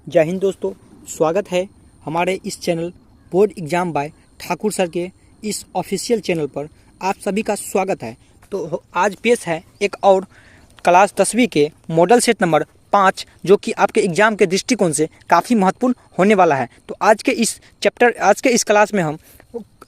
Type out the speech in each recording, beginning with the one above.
जय हिंद दोस्तों, स्वागत है हमारे इस channel board exam by Thakur sir के इस ऑफिशियल चैनल पर। आप सभी का स्वागत है। तो आज पेश है एक और क्लास 10वीं के मॉडल सेट नंबर 5, जो कि आपके एग्जाम के दृष्टिकोण से काफ़ी महत्वपूर्ण होने वाला है। तो आज के इस क्लास में हम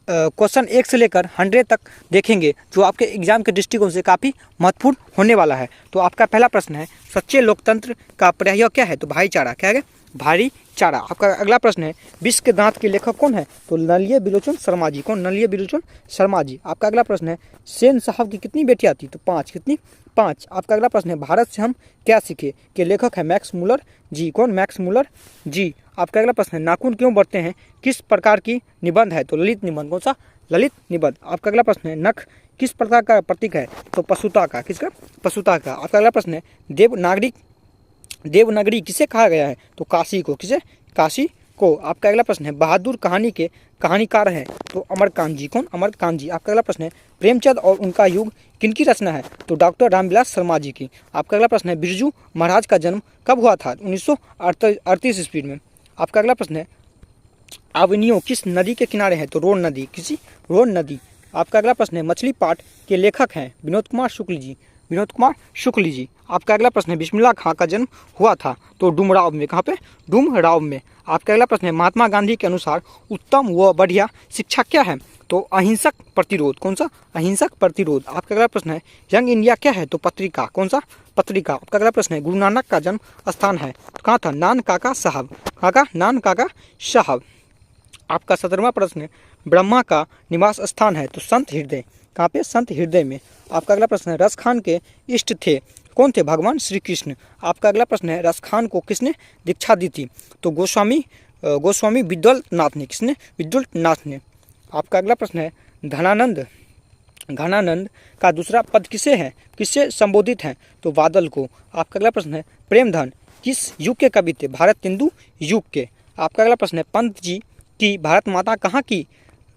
क्वेश्चन 1 से लेकर 100 तक देखेंगे, जो आपके एग्जाम के दृष्टिकोण से काफ़ी महत्वपूर्ण होने वाला है। तो आपका पहला प्रश्न है, सच्चे लोकतंत्र का पर्याय क्या है? तो भाईचारा। क्या है? भाईचारा। आपका अगला प्रश्न है, विश्व के दांत के लेखक कौन है? तो नलिनी बिलोचन शर्मा जी। कौन? नलिनी बिलोचन शर्मा जी। आपका अगला प्रश्न है, सेन साहब की कितनी बेटियां थी? तो 5। कितनी? 5। आपका अगला प्रश्न है, भारत से हम क्या सीखे? के लेखक है मैक्स मुलर जी। कौन? मैक्स मुलर जी। आपका अगला प्रश्न है, नाखून क्यों बढ़ते हैं? किस प्रकार की निबंध है? तो ललित निबंध। कौन सा? ललित निबंध। आपका अगला प्रश्न है, नख किस प्रकार का प्रतीक है? तो पशुता का। किसका? पशुता का। आपका अगला प्रश्न है, देवनागरी किसे कहा गया है? तो काशी को। किसे? काशी को। आपका अगला प्रश्न है, बहादुर कहानी के कहानीकार हैं? तो अमरकांत जी। कौन? अमरकांत जी। आपका अगला प्रश्न है, प्रेमचंद और उनका युग किनकी रचना है? तो डॉक्टर रामविलास शर्मा जी की। आपका अगला प्रश्न है, बिरजू महाराज का जन्म कब हुआ था? 1938 ईस्वी में। आपका अगला प्रश्न है, आवनियो किस नदी के किनारे है? तो रोन नदी। किसी? रोन नदी। आपका अगला प्रश्न है, मछली पाठ के लेखक हैं? विनोद कुमार शुक्ल जी। विनोद कुमार शुक्ल जी। आपका अगला प्रश्न है, बिस्मिल्लाह खां का जन्म हुआ था? तो डुमराव में। कहाँ पे? डुमराव में। आपका अगला प्रश्न है, महात्मा गांधी के अनुसार उत्तम व बढ़िया शिक्षा क्या है? तो अहिंसक प्रतिरोध। कौन सा? अहिंसक प्रतिरोध। आपका अगला प्रश्न है, यंग इंडिया क्या है? तो पत्रिका। कौन सा? पत्रिका। आपका अगला प्रश्न है, गुरु नानक का जन्म स्थान है? तो कहाँ था? नान काका साहब। कहाँ का? नान काका साहब। आपका 17वां प्रश्न है, ब्रह्मा का निवास स्थान है? तो संत हृदय। कहाँ पे? संत हृदय में। आपका अगला प्रश्न है, रस खान के इष्ट थे? कौन थे? भगवान श्री कृष्ण। आपका अगला प्रश्न है, रस खान को किसने दीक्षा दी थी? तो गोस्वामी विद्वलनाथ ने। किसने? विद्वलनाथ ने। आपका अगला प्रश्न है, घनानंद का दूसरा पद किसे है? किससे संबोधित है? तो बादल को। आपका अगला प्रश्न है, प्रेमधन किस युग के कवि थे? भारत तेंदु युग के। आपका अगला प्रश्न है, पंत जी की भारत माता कहाँ की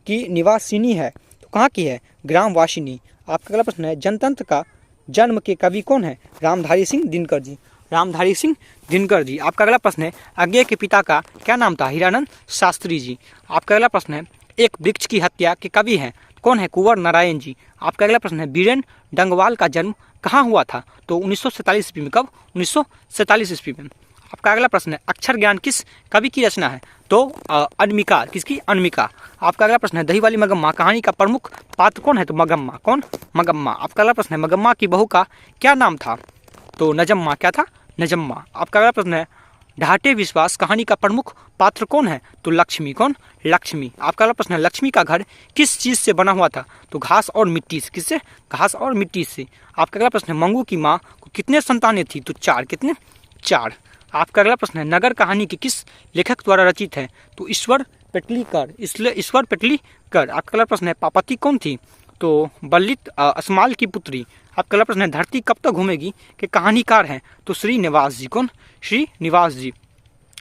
निवासिनी है? तो कहाँ की है? ग्रामवासिनी। आपका अगला प्रश्न है, जनतंत्र का जन्म के कवि कौन है? रामधारी सिंह दिनकर जी। रामधारी सिंह दिनकर जी। आपका अगला प्रश्न है, अज्ञेय के पिता का क्या नाम था? हीरानंद शास्त्री जी। आपका अगला प्रश्न है, एक वृक्ष की हत्या के कवि हैं? कौन है? कुंवर नारायण जी। आपका अगला प्रश्न है, बीरेन डंगवाल का जन्म कहाँ हुआ था? तो 1947 ईस्वी में। कब? 1947 ईस्वी में। आपका अगला प्रश्न है, अक्षर ज्ञान किस कवि की रचना है? तो अनमिका। किसकी? अनमिका। आपका अगला प्रश्न है, दही वाली मगम्मा कहानी का प्रमुख पात्र कौन है? तो मगम्मा। कौन? मगम्मा। आपका अगला प्रश्न है, मगम्मा की बहू का क्या नाम था? तो नजम्मा। क्या था? नजम्मा। आपका अगला प्रश्न है, ढाटे विश्वास कहानी का प्रमुख पात्र कौन है? तो लक्ष्मी। कौन? लक्ष्मी। आपका अगला प्रश्न है, लक्ष्मी का घर किस चीज से बना हुआ था? तो घास और मिट्टी से। किससे? घास और मिट्टी से। आपका अगला प्रश्न है, मंगू की माँ को कितने संतानें थी? तो 4। कितने? 4। आपका अगला प्रश्न है, नगर कहानी के किस लेखक द्वारा रचित है? तो ईश्वर पेटलीकर। ईश्वर पेटलीकर। आपका अगला प्रश्न है, पार्वती कौन थी? तो बल्लित असमाल की पुत्री। आपका अगला प्रश्न है, धरती कब तक घूमेगी के कहानीकार हैं? तो श्रीनिवास जी। कौन? श्रीनिवास जी।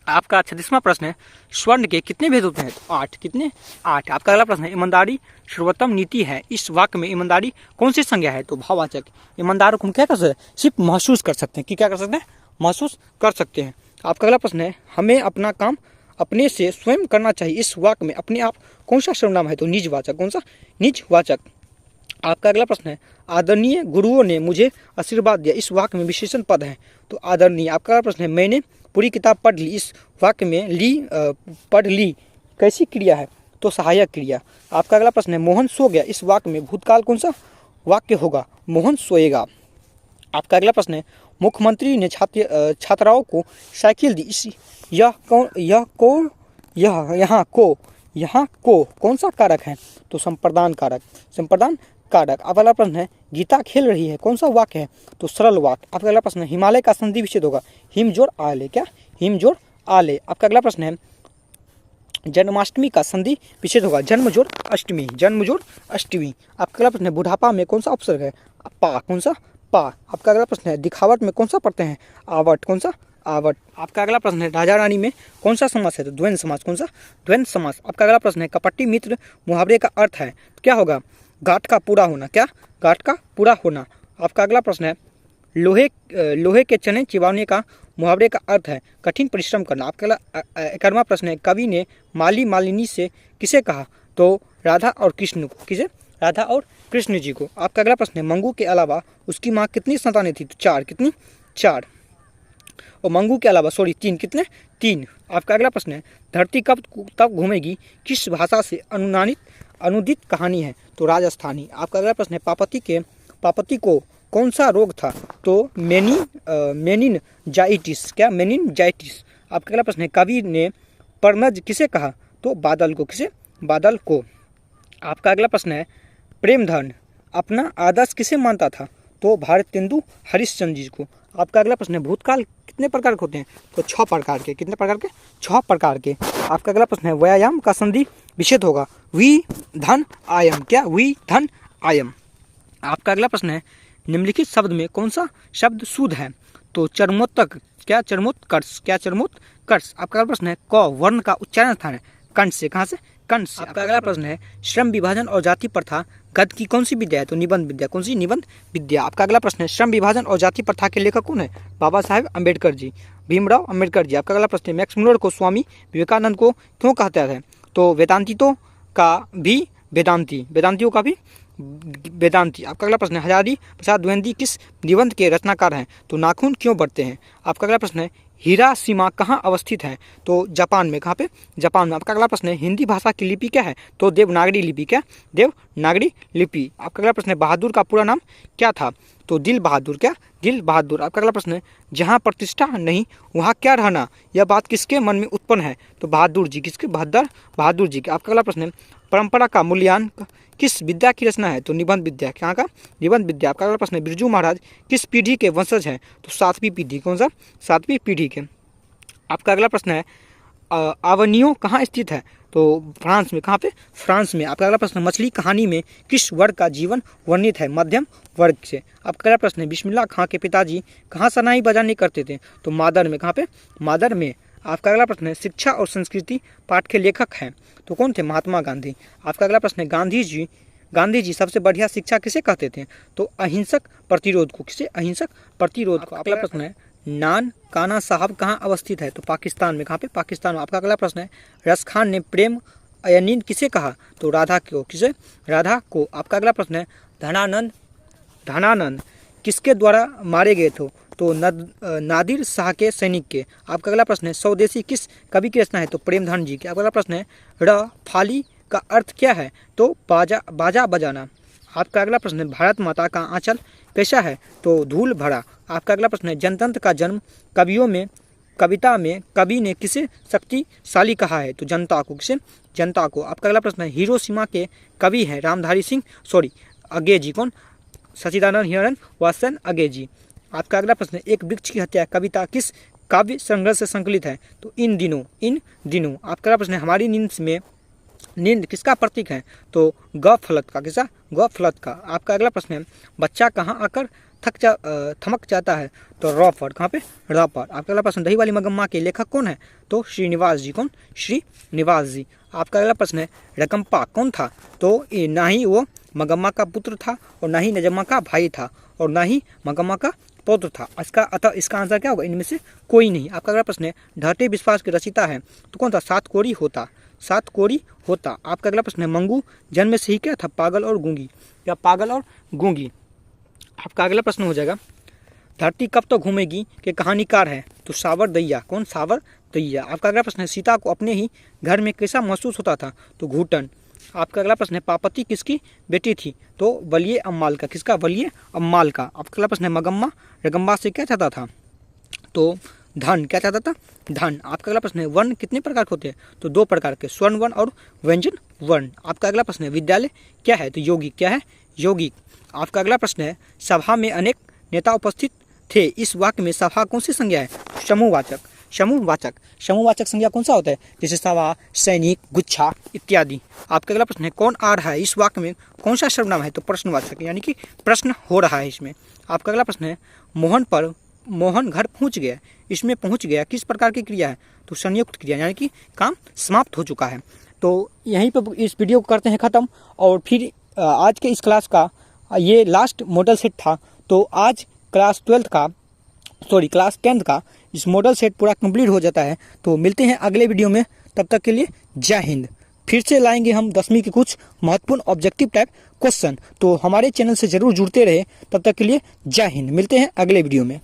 आपका 36वां प्रश्न है, स्वर्ण के कितने भेद होते हैं? तो 8। कितने? 8। आपका अगला प्रश्न है, ईमानदारी सर्वोत्तम नीति है? इस वाक्य में ईमानदारी कौन सी संज्ञा है? तो भाववाचक। ईमानदारों को हम क्या कर सकते हैं? सिर्फ महसूस कर सकते हैं। कि क्या कर सकते हैं? महसूस कर सकते हैं। आपका अगला प्रश्न है, हमें अपना काम अपने से स्वयं करना चाहिए? इस वाक्य में अपने आप कौन सा सर्वनाम है? तो निजवाचक। कौन सा? निजवाचक। आपका अगला प्रश्न है, आदरणीय गुरुओं ने मुझे आशीर्वाद दिया? इस वाक्य में विशेषण पद है? तो आदरणीय। आपका अगला प्रश्न है, मैंने पूरी किताब पढ़ ली? इस वाक्य में पढ़ ली कैसी क्रिया है? तो सहायक क्रिया। आपका अगला प्रश्न है, मोहन सो गया? इस वाक्य में भूतकाल कौन सा वाक्य होगा? मोहन सोएगा। आपका अगला प्रश्न है, मुख्यमंत्री ने छात्राओं को साइकिल दी? यहाँ को कौन सा कारक है? तो संप्रदान कारक। संप्रदान कारक। अब अगला प्रश्न है, गीता खेल रही है? कौन सा वाक्य है? तो सरल वाक्य। आपका अगला प्रश्न है, हिमालय का संधि विच्छेद होगा? हिम जोड़ आले। क्या? हिम जोड़ आले। आपका अगला प्रश्न है, जन्माष्टमी का संधि विच्छेद होगा? जन्म जोड़ अष्टमी। जन्म जोड़ अष्टमी। आपका अगला प्रश्न है, बुढ़ापा में कौन सा उपसर्ग है? पा। कौन सा? पा। आपका अगला प्रश्न है, दिखावट में कौन सा पढ़ते हैं? आवट। कौन सा? आवट। आपका अगला प्रश्न है, राजा रानी में कौन सा समास है? तो द्वंद्व समास। कौन सा? द्वंद्व समास। आपका अगला प्रश्न है, कपटी मित्र मुहावरे का अर्थ है? तो क्या होगा? घाट का पूरा होना। क्या? घाट का पूरा होना। आपका अगला प्रश्न है, लोहे के चने चिबाने का मुहावरे का अर्थ है कठिन परिश्रम करना। आपका 11वां प्रश्न है, कवि ने माली मालिनी से किसे कहा? तो राधा और कृष्ण को। किसे? राधा और कृष्ण जी को। आपका अगला प्रश्न है, मंगू के अलावा उसकी माँ कितनी संतानें थी? तो 4। कितनी? 4। और मंगू के अलावा 3। कितने? 3। आपका अगला प्रश्न है, धरती कब तब घूमेगी किस भाषा से अनुदित कहानी है? तो राजस्थानी। आपका अगला प्रश्न है, पापति को कौन सा रोग था? तो मेनिनजाइटिस। क्या? मेनिनजाइटिस। आपका अगला प्रश्न है, कवि ने परनज किसे कहा? तो बादल को। किसे? बादल को। आपका अगला प्रश्न है, प्रेमधन अपना आदर्श किसे मानता था? तो भारतेंदु हरिश्चंद्र जी को। आपका अगला प्रश्न है, भूतकाल कितने प्रकार के होते हैं? तो 6 प्रकार के। कितने प्रकार के? 6 प्रकार के। आपका अगला प्रश्न है, व्यायाम का संधि विच्छेद होगा वी धन आयम। क्या? वी धन आयम। आपका अगला प्रश्न है, निम्नलिखित शब्द में कौन सा शब्द शुद्ध है? तो चरमोत्तक। क्या? चरमोत्कर्ष। क्या? चरमोत्कर्ष। आपका अगला प्रश्न है, क वर्ण का उच्चारण स्थान है कंठ से। कहाँ से? कंठ से। आपका अगला प्रश्न है, श्रम विभाजन और जाति प्रथा गद्य की कौन सी विद्या है? तो निबंध विद्या। कौन सी? निबंध विद्या। आपका अगला प्रश्न है, श्रम विभाजन और जाति प्रथा के लेखक कौन है? बाबा साहेब अम्बेडकर जी, भीमराव अम्बेडकर जी। आपका अगला प्रश्न है, मैक्स मुलर को स्वामी विवेकानंद को क्यों कहते हैं? तो वेदांतियों का भी वेदांतियों का भी वेदांती। आपका अगला प्रश्न है, हजारी प्रसाद द्विवेदी किस निबंध के रचनाकार हैं? तो नाखून क्यों बढ़ते हैं? आपका अगला प्रश्न है, हिराशिमा कहाँ अवस्थित है? तो जापान में। कहाँ पे? जापान में। आपका अगला प्रश्न है, हिंदी भाषा की लिपि क्या है? तो देवनागरी लिपि। क्या? देवनागरी लिपि। आपका अगला प्रश्न है, बहादुर का पूरा नाम क्या था? तो दिल बहादुर। क्या? दिल बहादुर। आपका अगला प्रश्न है, जहाँ प्रतिष्ठा नहीं वहाँ क्या रहना? यह बात किसके मन में उत्पन्न है? तो बहादुर जी। किसके? बहादुर जी के। आपका अगला प्रश्न है, परंपरा का मूल्यांकन किस विद्या की रचना है? तो निबंध विद्या। क्या का? निबंध विद्या। आपका अगला प्रश्न है, बिरजू महाराज किस पीढ़ी के वंशज हैं? तो 7वीं पीढ़ी। कौन सा? 7वीं पीढ़ी के। आपका अगला प्रश्न है, आवनियो कहाँ स्थित है? तो फ्रांस में। कहाँ पे? फ्रांस में। आपका अगला प्रश्न, मछली कहानी में किस वर्ग का जीवन वर्णित है? मध्यम वर्ग से। आपका अगला प्रश्न है, बिस्मिल्लाह खां के पिताजी कहाँ शहनाई बजाने करते थे? तो मादर में। कहाँ पे? मादर में। आपका अगला प्रश्न है, शिक्षा और संस्कृति पाठ के लेखक हैं? तो कौन थे? महात्मा गांधी। आपका अगला प्रश्न है, गांधी जी सबसे बढ़िया शिक्षा किसे कहते थे? तो अहिंसक प्रतिरोध को। किसे? अहिंसक प्रतिरोध को। अगला प्रश्न है, नान काना साहब कहाँ अवस्थित है? तो पाकिस्तान में। कहाँ पे? पाकिस्तान में। आपका अगला प्रश्न है, रस खान ने प्रेम अयनीन किसे कहा? तो राधा को। किसे? राधा को। आपका अगला प्रश्न है, धनानंद किसके द्वारा मारे गए थे? तो नादिर शाह के सैनिक के। आपका अगला प्रश्न है, स्वदेशी किस कवि की रचना है? तो प्रेमधन जी की। आपका अगला प्रश्न है, फाली का अर्थ क्या है? तो बाजा बजाना। आपका अगला प्रश्न है, भारत माता का आंचल कैसा है? तो धूल भरा। आपका अगला प्रश्न है, जनतंत्र का जन्म कविता में कवि ने किसे शक्तिशाली कहा है? तो जनता को। किसे? जनता को। आपका अगला प्रश्न है, हिरोशिमा के कवि हैं रामधारी सिंह अगे जी। कौन? सचिदानंद हिरण वासन अगे जी। आपका अगला प्रश्न है, एक वृक्ष की हत्या कविता किस काव्य संग्रह से संकलित है? तो इन दिनों। आपका अगला प्रश्न है, हमारी नींद किसका प्रतीक है? तो गफलत का। किसका? गफलत का। आपका अगला प्रश्न है, बच्चा कहाँ आकर थमक जाता है? तो रॉ पर। कहाँ पे? रॉ पर। आपका अगला प्रश्न, दही वाली मगम्मा के लेखक कौन है? तो श्रीनिवास जी। कौन? श्रीनिवास जी। आपका अगला प्रश्न है, रकम्पा कौन था? तो ना ही वो मगम्मा का पुत्र था और ना ही नजम्मा का भाई था और ना ही मगम्मा का पौत्र था। अतः इसका आंसर क्या होगा? इनमें से कोई नहीं। आपका अगला प्रश्न है, ढाटे विश्वास के रचिता है? तो कौन था? सातकोरी होता। आपका अगला प्रश्न है, मंगू जन्म से ही क्या था? पागल और गूंगी। या पागल और गूंगी। आपका अगला प्रश्न हो जाएगा, धरती कब तक घूमेगी के कहानीकार है? तो सावर दैया। कौन? सावर दैया। आपका अगला प्रश्न है, सीता को अपने ही घर में कैसा महसूस होता था? तो घुटन। आपका अगला प्रश्न है, पापति किसकी बेटी थी? तो वलिये अम्माल का। किसका? वलिये अम्माल का। आपका अगला प्रश्न है, मगम्मा रगम्बा से क्या चाहता था? तो धन। क्या चाहता था? धन। आपका अगला प्रश्न है, वर्ण कितने प्रकार के होते हैं? तो 2 प्रकार के, स्वर्ण वर्ण और व्यंजन वर्ण। आपका अगला प्रश्न है, विद्यालय क्या है? तो यौगिक। क्या है? यौगिक। आपका अगला प्रश्न है, सभा में अनेक नेता उपस्थित थे, इस वाक्य में सभा कौन सी संज्ञा है? समूहवाचक संज्ञा कौन सा होता है? जैसे सभा, सैनिक, गुच्छा इत्यादि। आपका अगला प्रश्न है, कौन आ रहा है? इस वाक्य में कौन सा सर्वनाम है? तो प्रश्नवाचक, यानी कि प्रश्न हो रहा है इसमें। आपका अगला प्रश्न है, मोहन घर पहुंच गया, इसमें पहुंच गया किस प्रकार की क्रिया है? तो संयुक्त क्रिया, यानी कि काम समाप्त हो चुका है। तो यहीं पर इस वीडियो को करते हैं ख़त्म। और फिर आज के इस क्लास का ये लास्ट मॉडल सेट था। तो आज क्लास 10th का इस मॉडल सेट पूरा कंप्लीट हो जाता है। तो मिलते हैं अगले वीडियो में, तब तक के लिए जय हिंद। फिर से लाएंगे हम 10वीं के कुछ महत्वपूर्ण ऑब्जेक्टिव टाइप क्वेश्चन, तो हमारे चैनल से जरूर जुड़ते रहे। तब तक के लिए जय हिंद, मिलते हैं अगले वीडियो में।